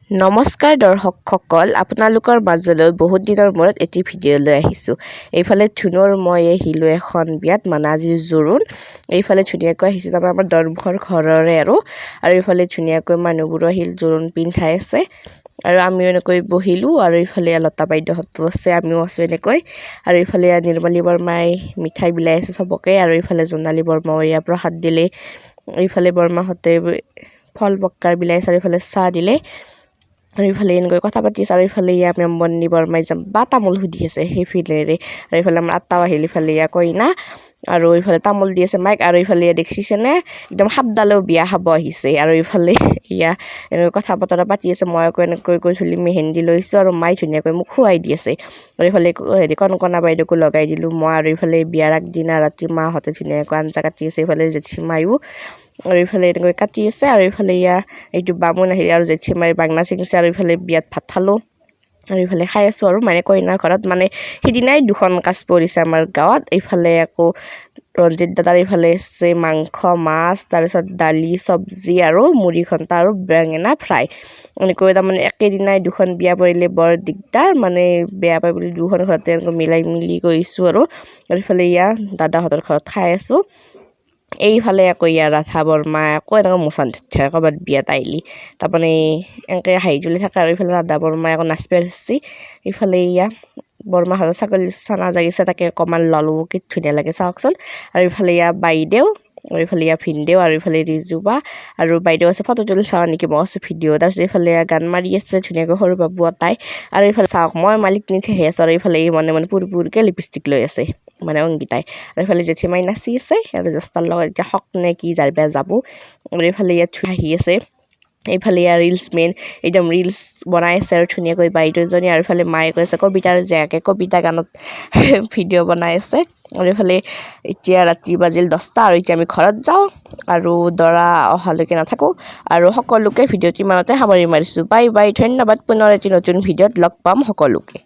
নমস্কাৰ দৰ্শকসকল, আপোনালোকৰ মাজলৈ বহুত দিনৰ মূৰত এটি ভিডিঅ' লৈ আহিছোঁ। এইফালে ধুনু আৰু মই আহিলোঁ এখন বিয়াত, মানে আজিৰ জোৰোণ। এইফালে ধুনীয়াকৈ আহিছোঁ, তাৰপৰা আমাৰ দৰমুখৰ ঘৰৰে আৰু এইফালে ধুনীয়াকৈ মানুহবোৰো আহিল, জোৰোণ পিন্ধাই আছে আৰু আমিও এনেকৈ বহিলোঁ। আৰু এইফালে লতা বাইদেউহঁতো আছে, আমিও আছোঁ এনেকৈ। আৰু এইফালে নিৰ্মালী বৰ্মাই মিঠাই বিলাই আছে চবকে, আৰু এইফালে জোনালী বৰ্মাও এয়া প্ৰসাদ দিলে। এইফালে বৰ্মাহঁতে ফল পক্কাৰ বিলাইছে, আৰু এইফালে চাহ দিলে। আৰু এইফালে এনেকৈ কথা পাতি আছে, আৰু এইফালে মেম্বনী বৰ্মাই বা তামোল সুধি আছে সেইফালেৰে। আৰু এইফালে আমাৰ আটাও আহিল, ইফালে কইনা, আৰু এইফালে তামোল দি আছে মাইক। আৰু এইফালে দেখিছেনে একদম সাপডালেও বিয়া খাব আহিছে। আৰু এইফালে এনেকৈ কথা বতৰা পাতি আছে। মই আকৌ এনেকৈ গৈছিলোঁ মেহেন্দি লৈছোঁ, আৰু মায়ে ধুনীয়াকৈ মোক খুৱাই দি আছে। আৰু এইফালে কণকণা বাইদেউকো লগাই দিলোঁ মই। আৰু এইফালে বিয়াৰ আগদিনা ৰাতি মাহঁতে ধুনীয়াকৈ আঞ্জা কাটি আছে, এইফালে জেঠীমায়ো আৰু এইফালে এনেকৈ কাটি আছে। আৰু এইফালে এইটো বামুণ আহিলে, আৰু জেঠীমাই বাংনা ছিঙিছে। আৰু এইফালে বিয়াত ভাত খালোঁ, আৰু এইফালে খাই আছোঁ। আৰু মানে কইনাৰ ঘৰত মানে সিদিনাই দুখন কাজ পৰিছে আমাৰ গাঁৱত। এইফালে আকৌ ৰঞ্জিত দাদাৰ এইফালে আছে মাংস, মাছ, তাৰপিছত দালি, চব্জি আৰু মুড়ি ঘণ্টা আৰু বেঙেনা ফ্ৰাই। এনেকৈ তাৰমানে একেদিনাই দুখন বিয়া পৰিলে বৰ দিগদাৰ, মানে বেয়া পায় বুলি দুখন ঘৰতে এনেকৈ মিলাই মিলি গৈছোঁ। আৰু এইফালে দাদাহঁতৰ ঘৰত খাই আছোঁ। এইফালে আকৌ ৰাধা বৰ্মা আকৌ এনেকৈ মোচান থাকে ক'ৰবাত বিয়াত আহিলি, তাৰমানে এনেকৈ হাঁহি জুলি থাকে। আৰু এইফালে ৰাধা বৰ্মাই আকৌ নাচপি ধৰিছে। এইফালে বৰ্মাহঁতৰ ছাগলী চানা জাগিছে, তাকে অকণমান ল'লোঁ, কি ধুনীয়া লাগে চাওকচোন। আৰু এইফালে বাইদেউ, আৰু এইফালে ভিনদেউ, আৰু এইফালে ৰিজুবা, আৰু বাইদেউ আছে ফটো তুলি চাওঁ নেকি, মই আছোঁ ভিডিঅ'। তাৰপিছত এইফালে গান মাৰি আছে ধুনীয়াকৈ সৰু বাবু এটাই। আৰু এইফালে চাওক মই মালিক নিঠেহি আছোঁ। আৰু এইফালে মনে মনে পুৰপুৰকৈ লিপষ্টিক লৈ আছে মানে অংগীতাই। আৰু এইফালে জেঠীমাই নাচি আছে, আৰু জেষ্টাৰ লগত এতিয়া হক নে কি যাৰ বিয়া যাব। আৰু এইফালে হাঁহি আছে। এইফালে ৰিলচ মেন একদম ৰিলচ বনাই আছে আৰু ধুনীয়াকৈ বাইদেউজনী। আৰু এইফালে মায়ে কৈ আছে কবিতাৰ জীয়েকে কবিতা গানত ভিডিঅ' বনাই আছে। আৰু এইফালে এতিয়া ৰাতি বাজিল 10টা, আৰু এতিয়া আমি ঘৰত যাওঁ, আৰু দৰা অহালৈকে নাথাকোঁ। আৰু সকলোকে ভিডিঅ'টি ইমানতে সামৰি মাৰিছোঁ। বাই বাই, ধন্যবাদ। পুনৰ এটি নতুন ভিডিঅ'ত লগ পাম সকলোকে।